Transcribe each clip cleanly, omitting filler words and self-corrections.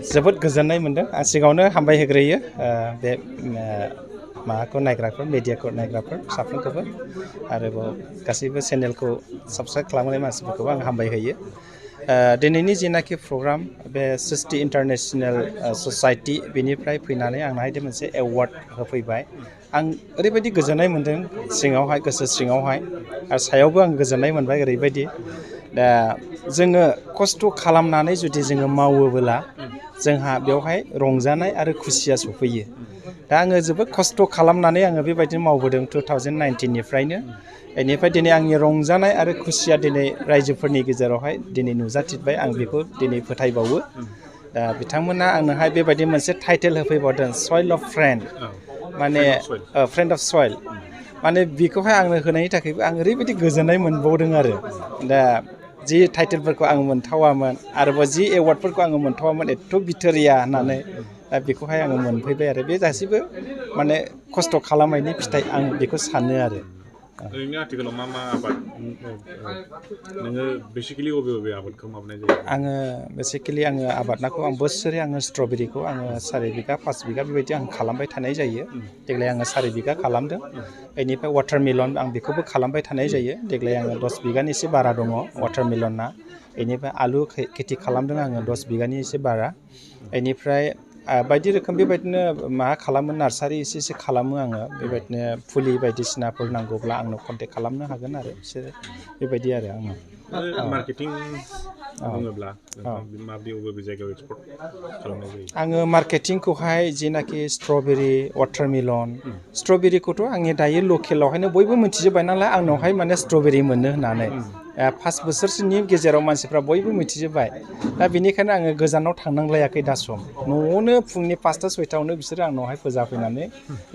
जोबोद गोजोननाय मोनदों आं सिगाङावनो हामबाय होग्रोयो बे माबाखौ नायग्राफोर मिडियाखौ नायग्राफोर साफ्रोमखौबो आरोबाव गासैबो चेनेलखौ साबस्क्राइब खालामनाय मानसिफोरखौबो आं हामबाय होयो दिनैनि जेनाखि प्रग्राम बे सृष्टि इन्टारनेशनेल ससाइटि बेनिफ्राय फैनानै आंनाहाय मोनसे एवार्ड होफैबाय आं ओरैबायदि गोजोननाय मोनदों सिङावहाय गोसो सिङावहाय आरो सायावबो आं गोजोननाय मोनबाय ओरैबायदि दा जोङो खस्थ' खालामनानै जुदि जोङो मावोबोला जोंहा बेवहाय रंजानाय आरो खुसिया सफैयो दा आङो जोबोद खस्थ' खालामनानै आङो बेबायदिनो मावबोदों 2019निफ्रायनो बेनिफ्राय दिनै आंनि रंजानाय आरो खुसिया दिनै रायजोफोरनि गेजेरावहाय दिनै नुजाथिबाय आं बेखौ दिनै फोथायबावो दा बिथांमोना आंनोहाय बेबायदि मोनसे टाइटेल होफैबावदों सयल अफ फ्रेन्ड माने फ्रेन्ड अफ सयल माने बेखौहाय आंनो होनायनि थाखायबो आं ओरैबायदि गोजोननाय मोनबावदों आरो दा जि टाइटेलफोरखौ आं मोनथावामोन आरोबाव जि एवार्डफोरखौ आङो मोनथावामोन एथ' बिथोरिया होननानै दा बेखौहाय आङो मोनफैबाय आरो बे गासैबो माने खस्थ' खालामनायनि फिथाइ आं बेखौ सानो आरो ओरैनो आथिखालाव मा आबाद नोङो बेसिकेलि बबे आबादखौ मावनाय जायो आङो बेसिकेलि आङो आबादनाखौ आं बोसोरै आङो स्ट्रबेरिखौ आङो 4 बिगा 5 बिगा बेबायदि आं खालामबाय थानाय जायो देग्लाय आङो 4 बिगा खालामदों बेनिफ्राय वाटारमेलन आं बेखौबो खालामबाय थानाय जायो देग्लाय आङो 10 बिगानि एसे बारा दङ वाटारमेलना बेनिफ्राय आलु खेथि खालामदों आङो 10 बिगानि एसे बारा बेनिफ्राय बायदि रोखोम बेबायदिनो माबा खालामो नार्सारि एसे खालामो आङो बेबायदिनो फुलि बायदिसिनाफोर नांगौब्ला आंनो कन्टेक्ट खालामनो हागोन आरो बिसोरो बेबायदि आरो आङो मार्केटिं बुङोब्ला माबे बबे जायगायाव एक्सपर्ट खालामनाय जायो आङो मार्केटिंखौहाय जिनाखि स्ट्रबेरि वाटारमेलन स्ट्रबेरिखौथ' आंनि दायो लकेलावहायनो बयबो मिथिजोब्बाय नालाय आंनावहाय माने स्ट्रबेरि मोनो होननानै 5 बोसोरसोनि गेजेराव मानसिफ्रा बयबो मिथिजोब्बाय दा बेनिखायनो आङो गोजानाव थांनांलायाखै दा सम न'आवनो फुंनि 5टा 6टायावनो बिसोरो आंनावहाय फोजाफैनानै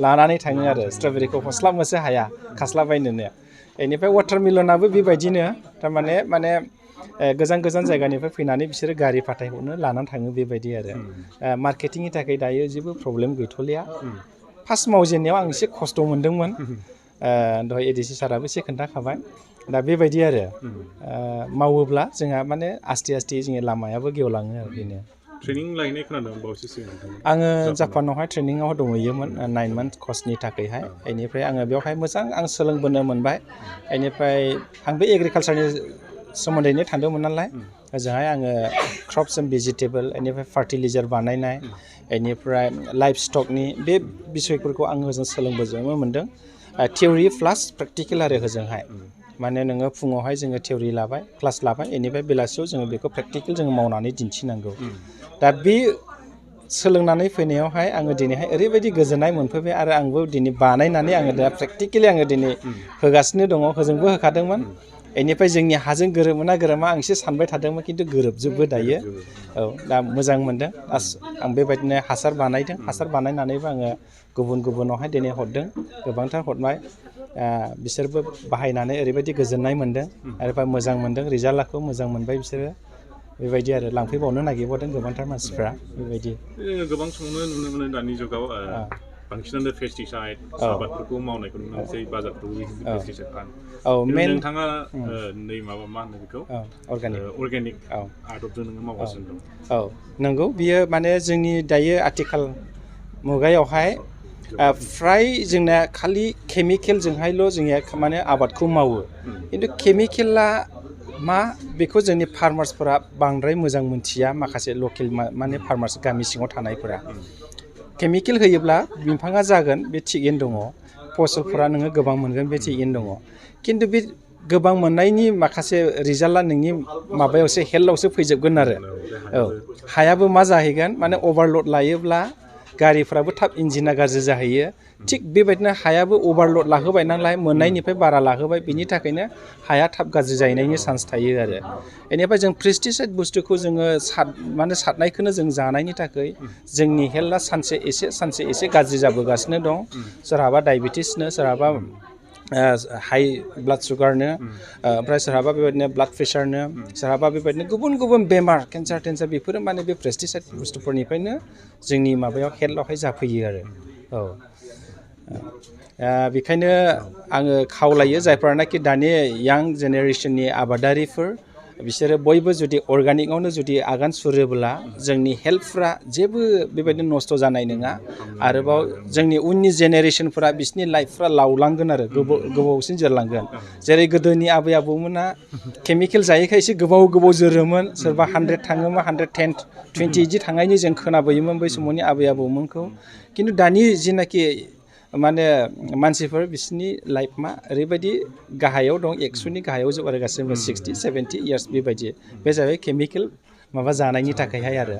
लानानै थाङो आरो स्ट्रबेरिखौ हस्लाबनोसो हाया खास्लाबायनोनो बेनिफ्राय वाटारमेलनाबो बेबायदिनो थारमाने गोजान जायगानिफ्राय फैनानै बिसोरो गारि फाथायहरनो लानानै थाङो बेबायदि आरो मार्केटिंनि थाखाय दायो जेबो प्रब्लेम गैथ'लिया फार्स्ट मावजेननायाव आं एसे खस्थ' मोनदोंमोन दहाय एडिसि साराबो एसे खोन्थाखाबाय दा बेबायदि आरो मावोब्ला जोंहा माने आस्थे जोंनि लामायाबो गेवलाङो आरो बेनो ट्रेनिं लाहैनाय खोनादों बावैसो सिगां आङो जापानावहाय ट्रेनिङाव दंहैयोमोन 9 मान्थ कर्सनि थाखायहाय बेनिफ्राय आङो बेवहाय मोजां आं सोलोंबोनो मोनबाय बेनिफ्राय आंबो एग्रिकालसारनि सोमोन्दैनो थांदोंमोन नालाय ओजोंहाय आङो क्रप्स एन्ड भेजिटेबल बेनिफ्राय फार्टिलाइजार बानायनाय बेनिफ्राय लाइफ स्टकनि बे बिसयफोरखौ आं ओजों सोलोंबोजोबनो मोनदों थियरि प्लास प्रेक्टिकेल आरो ओजोंहाय माने नोङो फुङावहाय जोङो थियरि लाबाय क्लास लाबाय बेनिफ्राय बेलासियाव जोङो बेखौ प्रेक्टिकेल जोङो मावनानै दिन्थिनांगौ दा बे सोलोंनानै फैनायावहाय आङो दिनैहाय ओरैबायदि गोजोननाय मोनफैबाय आरो आंबो दिनै बानायनानै आङो दा प्रेक्टिकेलि आङो दिनै होगासिनो दङ होजोंबो होखादोंमोन बेनिफ्राय जोंनि हाजों गोरोबोना गोरोबा आं एसे सानबाय थादोंमोन खिन्थु गोरोबजोबो दायो औ दा मोजां मोनदों आं बेबायदिनो हासार बानायदों हासार बानायनानैबो आङो गुबुनावहाय दिनै हरदों गोबांथार हरबाय बिसोरबो बाहायनानै ओरैबायदि गोजोननाय मोनदों आरो मोजां मोनदों रिजाल्टखौ मोजां मोनबाय बिसोरो बेबायदि आरो लांफैबावनो नागिरबावदों गोबांथार मानसिफ्रा बेबायदि गोबां समावनो नुनो मोनो दानि जुगाव बांसिनानो पेस्टिसाइड आबादफोरखौ मावनायखौ नुनो मोनसै बाजारफ्राव पेस्टिसाइड फानो नोंथाङा नै मा होनो बेखौ अर्गानिक आदबजों नोङो मावगासिनो दं औ नंगौ बियो माने जोंनि दायो आथिखाल मुगायावहाय फ्राय जोंना खालि केमिकेलजोंहायल' जोंनिया माने आबादखौ मावो खिन्थु केमिकेला मा बेखौ जोंनि फार्मार्सफोरा बांद्राय मोजां मोनथिया माखासे लकेल माने फार्मार्स गामि सिङाव थानायफोरा केमिकेल होयोब्ला बिफाङा जागोन बे थिगैनो दङ फसलफोरा नोङो गोबां मोनगोन बे थिगैनो दङ खिन्थु बे गोबां मोननायनि माखासे रिजाल्टआ नोंनि माबायावसो हेल्थआवसो फैजोबगोन आरो औ हायाबो मा जाहैगोन माने अभारलड लायोब्ला गारिफ्राबो थाब इन्जिना गाज्रि जाहैयो थिग बेबायदिनो हायाबो अभारलड लाहोबाय नालाय मोननायनिफ्राय बारा लाहोबाय बिनि थाखायनो हाया थाब गाज्रि जाहैनायनि चान्स थायो आरो बेनिफ्राय जों पेस्टिसाइड बुस्थुखौ जोङो सारनायखौनो जों जानायनि थाखाय जोंनि हेल्थआ सानसे एसे गाज्रि जाबोगासिनो दं सोरहाबा डायबेटिसनो सोरहाबा हाइ ब्लाड सुगारनो ओमफ्राय सोरहाबा बेबायदिनो ब्लाड प्रेसारनो सोरहाबा बेबायदिनो गुबुन बेमार केन्सार बेफोरो माने बे पेस्टिसाइड बुस्थुफोरनिफ्रायनो जोंनि माबायाव हेल्थआवहाय जाफैयो आरो औ बेखायनो आङो खावलायो जायफोरानाखि दानि यां जेनेरेसननि आबादारिफोर बिसोरो बयबो जुदि अर्गानिकआवनो जुदि आगान सुरोब्ला जोंनि हेल्थफ्रा जेबो बेबायदिनो नस्थ' जानाय नङा आरोबाव जोंनि उननि जेनेरेसनफोरा बिसोरनि लाइफफ्रा लावलांगोन आरो गोबावसिन जोरलांगोन जेरै गोदोनि आबै आबौमोना केमिकेल जायैखाय एसे गोबाव जोरोमोन सोरबा 100 थाङोमोन 110 20 इदि थांनायनि जों खोनाबोयोमोन बै समावनि आबै आबौमोनखौ खिन्थु दानि जिनाखि माने मानसिफोर बिसोरनि लाइफआ ओरैबायदि गाहायाव दं 100नि गाहायाव जौगागासिनो 60 70 इयार्स बेबायदि बे जाबाय केमिकेल माबा जानायनि थाखायहाय आरो